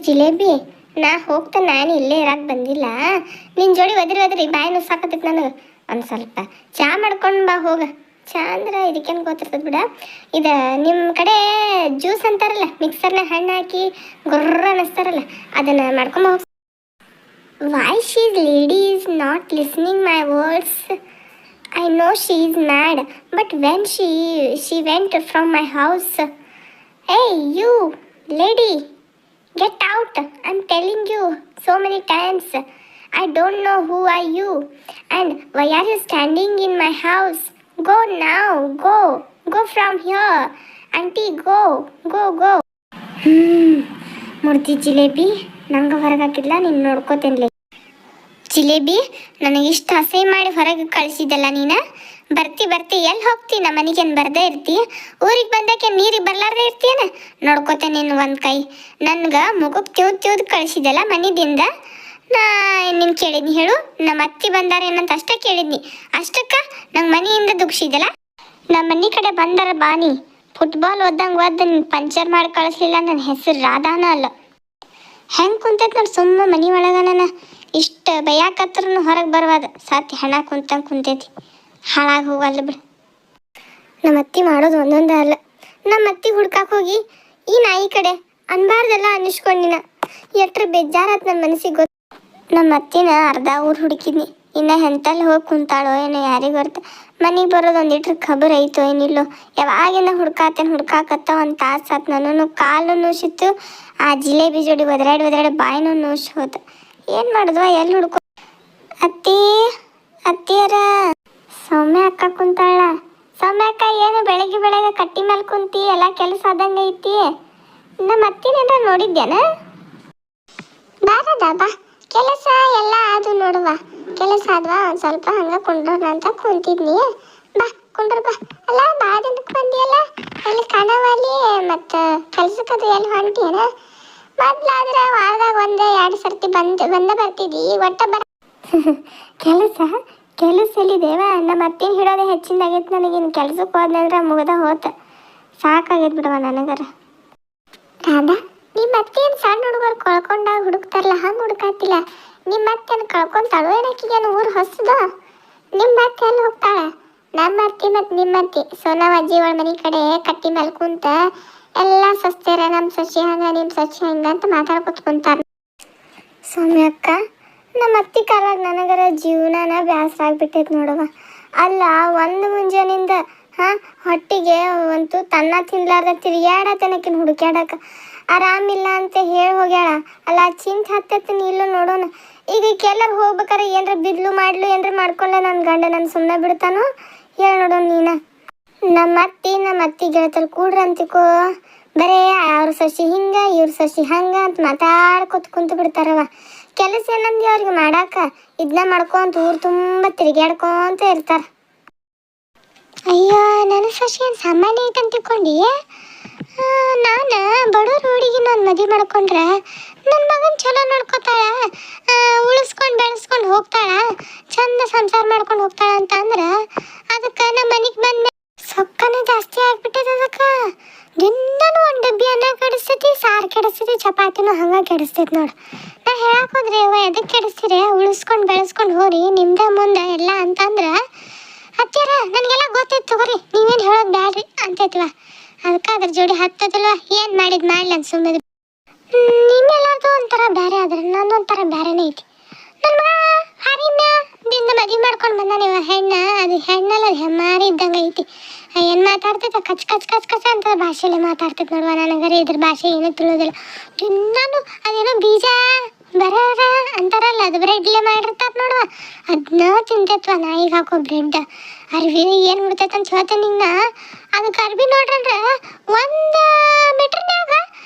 ಜಿಲೇಬಿ, ನಾ ಹೋಗ್ತಾ ನಾನು ಇಲ್ಲೇ ಇರಕ್ಕೆ ಬಂದಿಲ್ಲ. ನಿನ್ನ ಜೋಡಿ ಒದ್ರಿ ಬಾಯಿ ನುಸಾಕತ್ತೈತಿ ನನಗೆ. ಒಂದು ಸ್ವಲ್ಪ ಚಾ ಮಾಡ್ಕೊಂಡು ಬಾ ಹೋಗ. ಚಾ ಅಂದ್ರೆ ಇದಕ್ಕೇನು ಗೊತ್ತಿರ್ತದೆ ಬಿಡ. ಇದು ನಿಮ್ಮ ಕಡೆ ಜ್ಯೂಸ್ ಅಂತಾರಲ್ಲ, ಮಿಕ್ಸರ್ನ ಹಣ್ಣು ಹಾಕಿ ಗೊರ್ರ ಅನ್ನಿಸ್ತಾರಲ್ಲ, ಅದನ್ನು ಮಾಡ್ಕೊಂಡು ಹೋಗಿ. Why she's lady is not listening my words. I know she is mad, but when she went from my house, hey you lady, get out! I'm telling you so many times. I don't know who are you, and why are you standing in my house? Go now, go from here, auntie, go. ಮೂರ್ತಿ ಜಿಲೇಬಿ, ನಂಗೆ ಹೊರಗಾಕಿಲ್ಲ, ನೀನು ನೋಡ್ಕೋತೇನೆ. ಜಿಲೇಬಿ, ನನಗಿಷ್ಟು ಹಸೆ ಮಾಡಿ ಹೊರಗೆ ಕಳಿಸಿದ್ದಲ್ಲ ನೀನು. ಬರ್ತಿ ಎಲ್ಲಿ ಹೋಗ್ತಿ? ನಮ್ಮ ಮನೆಗೇನು ಬರ್ದೇ ಇರ್ತಿ? ಊರಿಗೆ ಬಂದಾಕೆ ನೀರಿಗೆ ಬರ್ಲಾರ್ದೇ ಇರ್ತೀಯನ? ನೋಡ್ಕೋತೇನೆ ನೀನು ಒಂದು ಕೈ. ನನ್ಗೆ ಮುಖಕ್ಕೆ ತಿವ್ದು ಕಳಿಸಿದ್ದಲ್ಲ ಮನೆದಿಂದ. ನಾ ನಿನ್ನ ಕೇಳಿದ್ನಿ ಹೇಳು, ನಮ್ಮ ಅತ್ತಿ ಬಂದಾರೇನಂತ ಅಷ್ಟೇ ಕೇಳಿದ್ನಿ. ಅಷ್ಟಕ್ಕೆ ನಂಗೆ ಮನೆಯಿಂದ ದುಗ್ಸಿದ್ದಲ್ಲ. ನಮ್ಮ ಮನೆ ಕಡೆ ಬಂದಾರ ಬಾನಿ, ಫುಟ್ಬಾಲ್ ಓದ್ದಂಗೆ ಓದ್ ನಿನ್ನ ಪಂಚರ್ ಮಾಡಿ ಕಳಿಸ್ಲಿಲ್ಲ. ನನ್ನ ಹೆಸರು ರಾಧಾನ ಅಲ್ಲ. ಹೆಂಗೆ ಕುಂತೈತೆ ನೋಡಿ ಸುಮ್ಮ ಮನೆ ಒಳಗೆ. ನಾನು ಇಷ್ಟು ಬೈಯಾಕತ್ರನು ಹೊರಗೆ ಬರ್ವಾದ. ಸಾತಿ ಹಣ ಕುಂತೈತಿ. ಹಾಳಾಗಿ ಹೋಗಲ್ಲ ಬಿಡು. ನಮ್ಮ ಅತ್ತಿ ಮಾಡೋದು ಒಂದೊಂದೇ ಅಲ್ಲ. ನಮ್ಮ ಅತ್ತಿ ಹುಡ್ಕಕ್ಕೆ ಹೋಗಿ ಈ ನಾಯಿ ಕಡೆ ಅನ್ಬಾರ್ದೆಲ್ಲ ಅನ್ನಿಸ್ಕೊಂಡಿನ. ಎಟ್ರ ಬೇಜಾರಾತ್ ನನ್ನ ಮನಸ್ಸಿಗೆ ಗೊತ್ತು. ನಮ್ಮ ಅತ್ತಿನ ಅರ್ಧ ಊರು ಹುಡುಕಿದ್ನಿ. ಇನ್ನು ಎಂತಲ್ಲಿ ಹೋಗಿ ಕುಂತಾಳೋ ಏನೋ, ಯಾರಿಗೆ ಗೊತ್ತ. ಮನೆಗೆ ಬರೋದು ಒಂದಿಟ್ರ ಖಬರ್ ಐತೋ ಏನಿಲ್ಲೋ. ಯಾವಾಗಿಂದ ಹುಡ್ಕಾಕತ್ತ ಒಂದು ತಾಸು ಆತು. ನಾನು ಕಾಲು ನೋಸಿತ್ತು. ಆ ಜಿಲೇಬಿ ಜೋಡಿ ಒದರಾಡಿ ಬಾಯಿನೂ ನೋಸಿ ಹೋತ. ಏನು ಮಾಡಿದ್ವ, ಎಲ್ಲಿ ಹುಡ್ಕೊ. ಅತ್ತಿಯರ ಸೌಮ್ಯ ಅಕ್ಕ ಕುಂತಾಳ. ಸೌಮ್ಯ ಅಕ್ಕ, ಏನು ಬೆಳಗ್ಗೆ ಕಟ್ಟಿ ಮೇಲೆ ಕುಂತಿ? ಎಲ್ಲ ಕೆಲಸ ಆದಂಗೆ ಐತಿ. ನಮ್ಮ ಅತ್ತಿನೇನ ನೋಡಿದ್ಯಾನ? ಬಾ, ಕೆಲಸ ಎಲ್ಲ ಅದು ನೋಡುವ. ಕೆಲಸ ಆದ್ವಾ ಒಂದು ಸ್ವಲ್ಪ ಹಂಗೆ ಕುಂಡ್ರೋಣ ಅಂತ ಕುಂತಿದ್ನಿ. ಬಾ ಕುಂಡ್ರ ಬಾ. ಅಲ್ಲ ಬಾದಿಂದಕ್ಕೆ ಬಂದಿಯಲ್ಲ, ಎಲ್ಲಿ ಕಾಣವಲ್ಲಿ? ಮತ್ತು ಕೆಲ್ಸಕ್ಕದು ಎಲ್ಲಿ ಹೊಂಟಿಯನ? ಮೊದ್ಲಾದ್ರೆ ವಾರದಾಗ 1-2 ಸರ್ತಿ ಬಂದ ಬರ್ತಿದ್ದಿ. ಒಟ್ಟ ಕೆಲಸ ಎಲ್ಲಿದೇವ? ನಮ್ಮ ಅತ್ತಿನ ಹಿಡೋದೇ ಹೆಚ್ಚಿಂದಾಗೈತೆ ನನಗಿನ್ನು. ಕೆಲ್ಸಕ್ಕೆ ಹೋದ್ನಂದ್ರೆ ಮುಗ್ದ ಹೋತ. ಸಾಕಾಗೈತೆ ಬಿಡವ ನನಗರ. ರಾಧಾ, ನಿಮ್ಮ ಅತ್ತೇನು ಸಣ್ಣ ಹುಡುಗರು ಕಳ್ಕೊಂಡಾಗ ಹುಡುಕ್ತಾರಲ್ಲ ಹಂಗೆ ಹುಡುಕಾತಿಲ್ಲ. ನಿಮ್ಮ ಅತ್ತೇನು ಕಳ್ಕೊಂತಾಳು ಏನಕ್ಕಿಗೇನು? ಊರು ಹೊಸದ. ನಿಮ್ಮ ಅತ್ತೆ ಎಲ್ಲಿ ಹೋಗ್ತಾಳೆ? ನಮ್ಮ ಅತ್ತಿ ಮತ್ತು ನಿಮ್ಮ ಅತ್ತಿ ಸೋನವ ಅಜ್ಜಿ ಅವಳ ಮನೆ ಕಡೆ ಕಟ್ಟಿ ಮೇಲೆ ಕುಂತ ಎಲ್ಲ ಸಸ್ತಾರ. ನಮ್ಮ ಸಸಿ ಹಂಗ, ನಿಮ್ಮ ಸಸಿ ಹಂಗ ಅಂತ ಮಾತಾಡ್ಕೊತ ಕುಂತಾರ. ಸೌಮ್ಯ ಅಕ್ಕ, ನಮ್ಮ ಅತ್ತಿ ಕಾಲಾಗ ನನಗರ ಜೀವನನ ಬೇಸರ ಆಗ್ಬಿಟ್ಟೈತೆ ನೋಡುವ. ಅಲ್ಲ, ಒಂದು ಮುಂಜಾನಿಂದ ಹೊಟ್ಟಿಗೆ ಅಂತೂ ತನ್ನ ತಿನ್ಲಾರ್ದ ತಿರುಗಾಡತನಕಿನ ಹುಡುಕ್ಯಾಡಕ ಆರಾಮಿಲ್ಲ ಅಂತ ಹೇಳಿ ಹೋಗ್ಯಾಳ. ಅಲ್ಲ ಚಿಂತೆ ಹತ್ತೈತೆ ನೀಲ್ಲೂ ನೋಡೋಣ. ಈಗ ಎಲ್ಲರೂ ಹೋಗ್ಬೇಕಾರೆ ಏನರ ಬಿದ್ಲು ಮಾಡ್ಲು ಏನರ ಮಾಡ್ಕೊಂಡ ನನ್ನ ಗಂಡ ನನ್ನ ಸುಮ್ಮನೆ ಬಿಡ್ತಾನೋ? ಹೇಳಿ ನೋಡೋಣ ನೀನ. ನಮ್ಮ ಅತ್ತಿ ಗೆಳತರು ಕೂಡ್ರ ಅಂತಿಕೋ, ಬರೇ ಅವ್ರ ಸಸಿ ಹಿಂಗ ಇವ್ರ ಸಸಿ ಹಂಗ ಅಂತ ಮಾತಾಡ್ಕೊತ ಕುಂತು ಬಿಡ್ತಾರವ. ಕೆಲಸ ಏನಂದಿ ಅವ್ರಿಗೆ ಮಾಡಾಕ? ಇದನ್ನ ಮಾಡ್ಕೊಂತ ಊರು ತುಂಬ ತಿರುಗಾಡ್ಕೊಂತ ಇರ್ತಾರ. ಅಯ್ಯೋ, ನನ್ನ ಸಸಿ ಏನು ಸಾಮಾನ್ಯ ಐತೆ ಅಂತ ತಿಳ್ಕೊಂಡು ನಾನು ಬಡವ್ರ ಹುಡುಗಿ ನಾನು ಮದುವೆ ಮಾಡ್ಕೊಂಡ್ರೆ ನನ್ನ ಮಗನ ಚಲೋ ನೋಡ್ಕೊತಾಳ, ಉಳಿಸ್ಕೊಂಡು ಬೆಳೆಸ್ಕೊಂಡು ಹೋಗ್ತಾಳ, ಚಂದ ಸಂಸಾರ ಮಾಡ್ಕೊಂಡು ಹೋಗ್ತಾಳ ಅಂತ ಅಂದ್ರೆ ಅದಕ್ಕೆ ನಮ್ಮ ಮನೆಗೆ ಬಂದ ಸೊಕ್ಕನ ಜಾಸ್ತಿ ಆಗ್ಬಿಟ್ಟೈತೆ. ಅದಕ್ಕೆ ದಿನಾನು ಒಂದು ಡಬ್ಬಿ ಅನ್ನ ಕೆಡಿಸ್ತೈತಿ, ಸಾರು ಕೆಡಿಸ್ತೈತಿ, ಚಪಾತಿನೂ ಹಂಗೆ ಕೆಡಿಸ್ತೈತಿ ನೋಡು. ನಾ ಹೇಳಕ್ಕೆ ಹೋದ್ರೆ ಎದಕ್ಕೆ ಕೆಡಿಸ್ತೀರಿ? ಉಳಿಸ್ಕೊಂಡು ಬೆಳೆಸ್ಕೊಂಡು ಹೋರಿ ನಿಮ್ದೆ ಮುಂದೆ ಎಲ್ಲ ಅಂತಂದ್ರೆ ಹತ್ತಿರ ನನಗೆಲ್ಲ ಗೊತ್ತೈತೆ ತಗೋರಿ, ನೀವೇನು ಹೇಳೋದು ಬ್ಯಾಡ್ರಿ ಅಂತೈತಿವ. ಅದಕ್ಕೆ ಅದ್ರ ಜೋಡಿ ಹತ್ತದಲ್ವ, ಏನು ಮಾಡಿದ್ ಮಾಡ್ಲಿ ಅಂತ ಸುಮ್ಮನೆ. ನಿಮ್ಮೆಲ್ಲರದು ಒಂಥರ ಬೇರೆ ಆದ್ರೆ ನಂದು ಒಂಥರ ಬೇರೆನೇ ಐತಿ. ನನ್ನ ಮಗ ಹರಿಮ್ಯದಿಂದ ಮದುವೆ ಮಾಡ್ಕೊಂಡು ಬಂದ ನೀವು ಅದು ಹೆಣ್ಣಲ್ಲ, ಅದು ಹೆಮ್ಮಾರಿ ಇದ್ದಂಗೆ ಐತಿ. ಏನು ಮಾತಾಡ್ತೈತೆ ಕಚ್ ಅಂತ ಭಾಷೆಯಲ್ಲೇ ಮಾತಾಡ್ತೈತೆ ನೋಡುವ. ನನಗರೆ ಇದ್ರ ಭಾಷೆ ಏನೂ ತಿಳಿಯೋದಿಲ್ಲ. ನಾನು ಅದೇನೋ ಬೀಜ ಬರೋರ ಅಂತಾರಲ್ಲ, ಅದು ಬ್ರೆಡ್ಲೇ ಮಾಡಿರ್ತಾರೆ ನೋಡುವ, ಅದನ್ನ ತಿಂತೈತ್ವ. ನಾಯಿಗೆ ಹಾಕೋ ಬ್ರೆಡ್ ಅರ್ವಿ ಏನು ಬಿಡ್ತೈತೆ ಅಂತ ಹೇಳ್ತೇನೆ ನಿನ್ನ. ಅದಕ್ಕೆ ಅರ್ವಿ ನೋಡ್ರಂದ್ರೆ 1 ಮೀಟ್ರ್ನಾಗ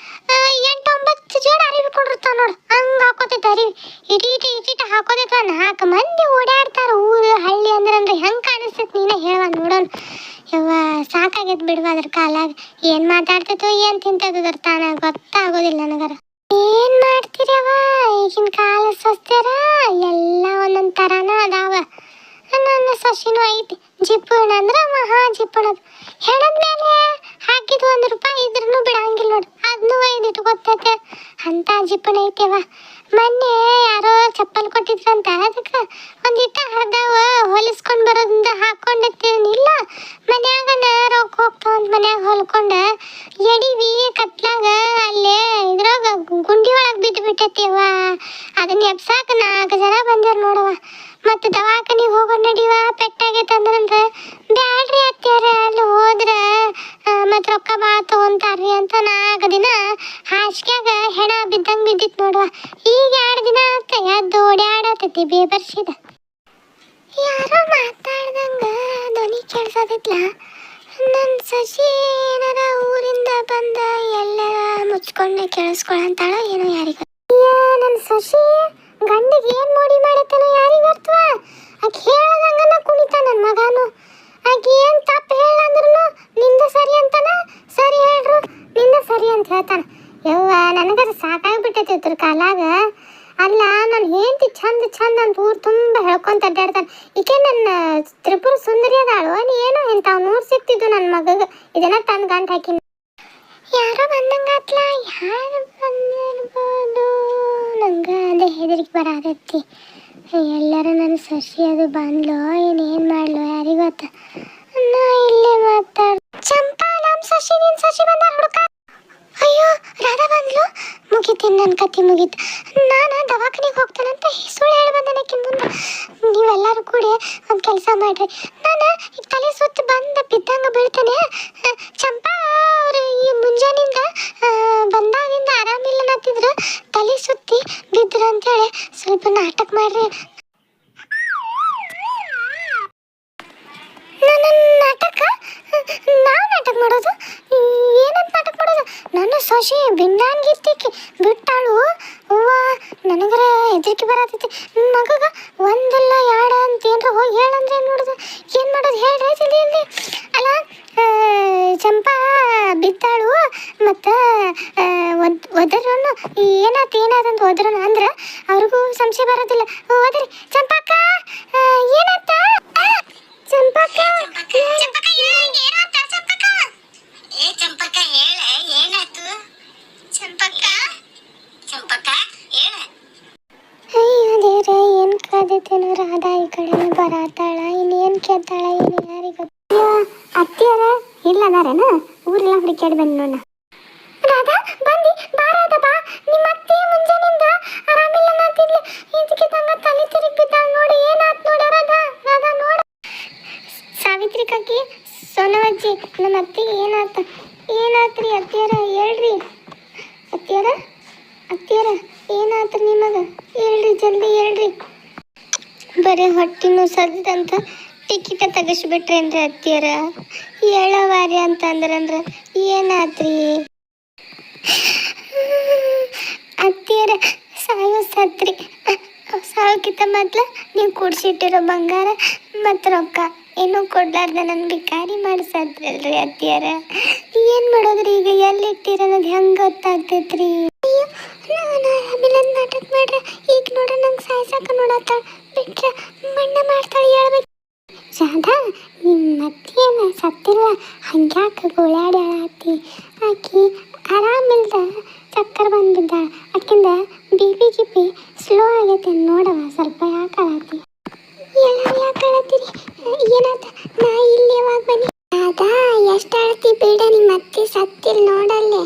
8-9 ಜೋಡಿ ಅರಿವಿ ಕೊಡಿರ್ತಾವ ನೋಡು, ಹಂಗೆ ಹಾಕೋತೈತೆ ಅರಿವಿ. ಇಟೀಟ ಹಾಕೋತೈತ್ವ. 4 ಮಂದಿ ಓಡಾಡ್ತಾರ ಊರು ಹಳ್ಳಿ ಅಂದ್ರೆ ಹೆಂಗೆ ಕಾಣಿಸ್ತೈತೆ ನೀನೇ ಹೇಳುವ ನೋಡೋಣ. ಯವ್ವ ಸಾಕಾಗೈತೆ ಬಿಡುವ ಅದ್ರ ಕಾಲಾಗ. ಏನು ಮಾತಾಡ್ತೈತೋ ಏನು ತಿಂತೈತೋ ಅದ್ರ ತಾನ ಗೊತ್ತಾಗೋದಿಲ್ಲ ನನಗರ. ಏನು ಮಾಡ್ತೀರವ ಈಗಿನ ಕಾಲ ಸ್ವಸ್ಥರ ಎಲ್ಲ ಒಂದೊಂದು ಥರನ ಅದಾವ. ನನ್ನ ಸೊಸಿನೂ ಐತಿ ಜಿಪ್ಪಣ ಅಂದ್ರೆ ಮಹಾ ಜಿಪ್ಪಣದು ಹೆಣದ ಮೇಲೆ ಹಾಕಿದ್ದು 1 ರೂಪಾಯಿ ಇದ್ರೂ ಬಿಡಂಗಿಲ್ಲ ನೋಡು ಅದನ್ನೂ ಒಯ್ದು ಇಟ್ಕೊತೈತೆ ಅಂತ ಜಿಪ್ಪಣ ಐತೆವ ಮೊನ್ನೆ ಯಾರೋ ಚಪ್ಪಲ್ ಕೊಟ್ಟಿದ್ರಂತ ಅದಕ್ಕೆ ಒಂದಿಟ್ಟ ಹರಿದಾವ ಹೊಲಿಸ್ಕೊಂಡು ಬರೋದ್ರಿಂದ ಹಾಕೊಂಡಿರ್ತೀನಿಲ್ಲ ಮನ್ಯಾಗನ ರೊಕ್ಕ ಹೋಗ್ತಾವಂತ ಮನ್ಯಾಗ ಹೊಲ್ಕೊಂಡು ಎಡಿವಿ ಕತ್ಲಾಗ ಅಲ್ಲೇ ಇದ್ರಾಗ ಗುಂಡಿ ಒಳಗೆ ಬಿದ್ದು ಬಿಟ್ಟೈತಿವ ಅದನ್ನ ಎಬ್ಸಾಕ 4 ಜನ ಬಂದಿರು ನೋಡವ ಮತ್ತು ದವಾಖಾನಿಗೆ ಹೋಗೋ ನಡಿವ ಪೆಟ್ಟಾಗೈತೆ ಅಂದ್ರಂದ್ರೆ ಬ್ಯಾಡ್ರಿ ಅತ್ಯಾರ ಅಲ್ಲಿ ಹೋದ್ರೆ ಮತ್ತು ರೊಕ್ಕ ಭಾಳ ತೊಗೊಂತಾರ್ರಿ ಅಂತ 4 ದಿನ ಹಾಸಿಗೆಯಾಗ ಹೆಣ ಬಿದ್ದಂಗೆ ಬಿದ್ದಿತ್ತು ನೋಡುವ ಈಗ 2 ದಿನ ಆತ ಎದ್ದು ಓಡಾಡತೈತಿ ಬೇಬರ್ಸಿದ ಯಾರೋ ಮಾತಾಡ್ದಂಗೆ ಧ್ವನಿ ಕೇಳ್ಸೋದಿತ್ಲ ನನ್ನ ಸಸಿ ಏನಾರ ಊರಿಂದ ಬಂದ ಎಲ್ಲ ಮುಚ್ಕೊಂಡು ಕೇಳಿಸ್ಕೊಳಂತಾಳೋ ಏನೋ ಯಾರಿಗ ನನ್ನ ಸಸಿ ಗಂಡಿಗೆ ಏನು ಮೋಡಿ ಮಾಡೈತನೋ ಯಾರಿಗೆ ಬರ್ತವ ಆಕೆ ಹೇಳ್ದಂಗನ ಕುಣಿತ ನನ್ನ ಮಗನು ಆಕೆ ಏನು ತಪ್ಪು ಹೇಳಂದ್ರೂ ನಿಂದ ಸರಿ ಅಂತಾನ ಸರಿ ಹೇಳ್ರು ನಿಂದ ಸರಿ ಅಂತ ಹೇಳ್ತಾನ ಯವ್ವ ನನಗದು ಸಾಕಾಗ್ಬಿಟ್ಟೈತಿ ಇದ್ರ ಕಾಲಾಗ ಅಲ್ಲ ನಾನು ಹೆಂಡತಿ ಚಂದ ಅಂತ ಊರು ತುಂಬ ಹೇಳ್ಕೊಂತ ಅಡ್ಡಾಡ್ತಾನೆ ಈಕೆ ನನ್ನ ತ್ರಿಪುರ ಸುಂದರಿ ಅದಾಳು ನೀ ಏನೋ ಇಂಥವು 100 ಸಿಕ್ತಿದ್ದು ನನ್ನ ಮಗಗೆ ಇದನ್ನ ತಂದು ಗಂಟು ಹಾಕಿನ ಯಾರೋ ಬಂದಂಗಾತ್ಲ ಯಾರು ಬಂದಿರ್ಬೋದು ನಂಗೆ ಅದೇ ಹೆದರಿಕೆ ಬರತೈತಿ ಎಲ್ಲರೂ ನನ್ನ ಸಸಿ ಅದು ಬಂದ್ಲೋ ಏನೇನು ಮಾಡ್ಲೋ ಯಾರಿಗೆ ಗೊತ್ತ ನಾ ಇಲ್ಲೇ ಮಾತಾಡ ಚಂಪಾ ನಮ್ಮ ಸಸಿ ನಿನ್ನ ಸಸಿ ಬಂದ ಹುಡುಕ ಅಯ್ಯೋ ರಾಧಾ ಬಂದ್ಲು ಮುಗಿತೀನಿ ನನ್ನ ಕತೆ ಮುಗೀತು ನಾನು ದವಾಖಾನಿಗೆ ಹೋಗ್ತಾನಂತ ಸುಳ್ಳು ಹೇಳಿ ಬಂದನಕ್ಕೆ ಮುಂದೆ ನೀವೆಲ್ಲರೂ ಕೂಡಿ ಒಂದು ಕೆಲಸ ಮಾಡ್ರಿ ನಾನು ಈಗ ತಲೆ ಸುತ್ತು ಬಂದು ಬಿದ್ದಂಗೆ ಬೀಳ್ತಾನೆ ಚಂಪಾ ಅವರು ಈ ಮುಂಜಾನಿಂದ ಬಂದಾಗಿಂದ ಆರಾಮಿಲ್ಲ ಅನ್ನತ್ತಿದ್ರು ತಲೆ ಸುತ್ತಿ ಬಿದ್ರು ಅಂತೇಳಿ ಸ್ವಲ್ಪ ನಾಟಕ ಮಾಡ್ರಿ ನಾಟಕ ನಾವು ನಾಟಕ ಮಾಡೋದು ಏನಂತ ನಾಟಕ ಮಾಡೋದು ನನ್ನ ಸೊಸಿ ಬಿಂಡಾನ್ಗಿರ್ತಿಕ್ಕಿ ಬಿಟ್ಟಾಳು ಅವ್ವ ನನಗರ ಹೆದರಿಕೆ ಬರತೈತಿ ಮಗಗ ಒಂದಲ್ಲ 2 ಅಂತ ಏನ್ರ ಹೋಗಿ ಹೇಳಂದ್ರೆ ಏನು ಮಾಡೋದು ಹೇಳ್ರಿ ಜಲ್ದಿ ಜಲ್ದಿ ಅಲ್ಲ ಚಂಪಾ ಬಿದ್ದಾಳು ಮತ್ತು ಒದರನ್ನು ಏನಾದಂತ ಒದರನು ಅಂದ್ರೆ ಅವ್ರಿಗೂ ಸಂಶಯ ಬರೋದಿಲ್ಲ ಓದ್ರಿ ಚಂಪಾಕ್ಕ ಏನಾತ ಚಂಪಾಕ್ಕ ಏನು ಕಾದೈತೇನೋ ರಾಧಾ ಈ ಕಡೆ ಬರತಾಳ ಇನ್ನೇನು ಕೇಳ್ತಾಳ ಏನು ಯಾರಿಗೆ ಅತ್ತಿಯರ ಇಲ್ಲದಾರೇನ ಊರೆಲ್ಲ ಹುಡುಕ್ಯಾಡಿ ಬಂದು ನೋಡ ರಾಧಾ ಬಂದಿ ಬಾ ರಾಧಾ ಬಾ ನಿಮ್ಮ ಅತ್ತಿ ಮುಂಜಾನಿಂದ ಆರಾಮಿಲ್ಲ ಅನ್ನತ್ತಿದ್ಲು ಇದಕ್ಕೆ ತಂಗ ತಲೆ ತಿರುಗಿ ಬಿದ್ದಾಳ ನೋಡಿ ಏನಾತ್ ನೋಡ ರಾಧಾ ನೋಡ ಸಾವಿತ್ರಿ ಕಕ್ಕಿ ಸೋನವಜ್ಜಿ ನಮ್ಮ ಅತ್ತಿಗೆ ಏನಾತ್ರಿ ಅತ್ತಿಯರ ಹೇಳ್ರಿ ಅತ್ತಿಯರ ಏನಾತ್ರಿ ನಿಮಗೆ ಹೇಳ್ರಿ ಜಲ್ದಿ ಹೇಳ್ರಿ ಬರೀ ಹೊಟ್ಟಿನೂ ಸದ್ದಂತ ಟಿಕೆಟ್ ತೆಗಿಸ್ಬಿಟ್ರೇನ್ರಿ ಅತ್ತಿಯರ ಹೇಳವಾರಿ ಅಂತ ಅಂದ್ರಂದ್ರೆ ಏನಾತ್ರಿ ಅತ್ತಿಯರ ಸತ್ರಿ ಸಾಯೋಕ್ಕಿಂತ ಮೊದ್ಲು ನೀವು ಕೂಡ್ಸಿಟ್ಟಿರೋ ಬಂಗಾರ ಮತ್ತು ರೊಕ್ಕ ಏನೂ ಕೊಡ್ಲಾರ್ದ ನನ್ನ ಬಿಕಾರಿ ಮಾಡಿಸದ್ರಲ್ರಿ ಅತ್ತಿಯರ ಏನು ಮಾಡೋದ್ರಿ ಈಗ ಎಲ್ಲಿಟ್ಟಿರ ಅನ್ನೋದು ಹೆಂಗೆ ಗೊತ್ತಾಗ್ತೈತ್ರಿ ಅಯ್ಯೋ ನಾನು ಆಮೇಲೆ ನಾಟಕ ಮಾಡ್ರೆ ಈಗ ನೋಡ ನಂಗೆ ಸಾಯ್ಸಕ್ಕೆ ನೋಡತ್ತಾಳ ಬಿಟ್ರೆ ಮಣ್ಣ ಮಾಡ್ತಾಳೆ ಹೇಳ್ಬೇಕು ರಾಧಾ ನಿಮ್ಮ ಅತ್ತಿಯನ್ನ ಸತ್ತಿಲ್ಲ ಹಂಗ್ಯಾಕೆ ಗೋಳಾಡಿ ಆಕಿ ಆರಾಮಿಲ್ದ ಚಕ್ಕರ್ ಬಂದಿದ್ದಾಳೆ ಆಕಿಂದ ಬಿ ಸ್ಲೋ ಆಗೈತೆ ನೋಡವ ಸ್ವಲ್ಪ ಯಾಕಾಳತಿ ಎಲ್ಲರೂ ಯಾಕಾಳತ್ತೀರಿ ಏನಾತ ನಾ ಇಲ್ಲಿ ಯಾವಾಗ ಬನ್ನಿ ರಾಧಾ ಎಷ್ಟು ಅಳತಿ ಬೇಡ ನಿಮ್ಮ ಅತ್ತಿ ಸತ್ತಿಲ್ಲ ನೋಡಲ್ಲೇ